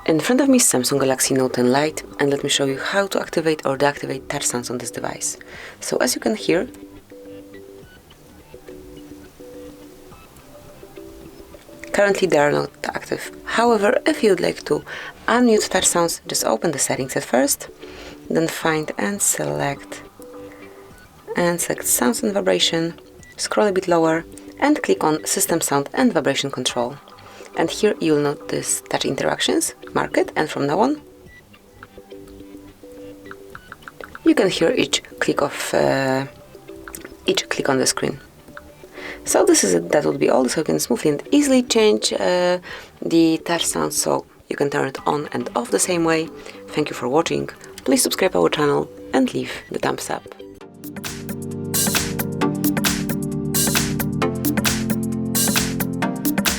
In front of me is Samsung Galaxy Note10 Lite, and let me show you how to activate or deactivate touch sounds on this device. So as you can hear, currently they are not active. However, if you'd like to unmute touch sounds, just open the settings at first, then find and select sounds and vibration, scroll a bit lower and click on System Sound and Vibration Control. And here you'll notice touch interactions, mark it, and from now on you can hear each click on the screen. So this is it, that would be all. So you can smoothly and easily change the touch sound, so you can turn it on and off the same way. Thank you for watching. Please subscribe our channel and leave the thumbs up.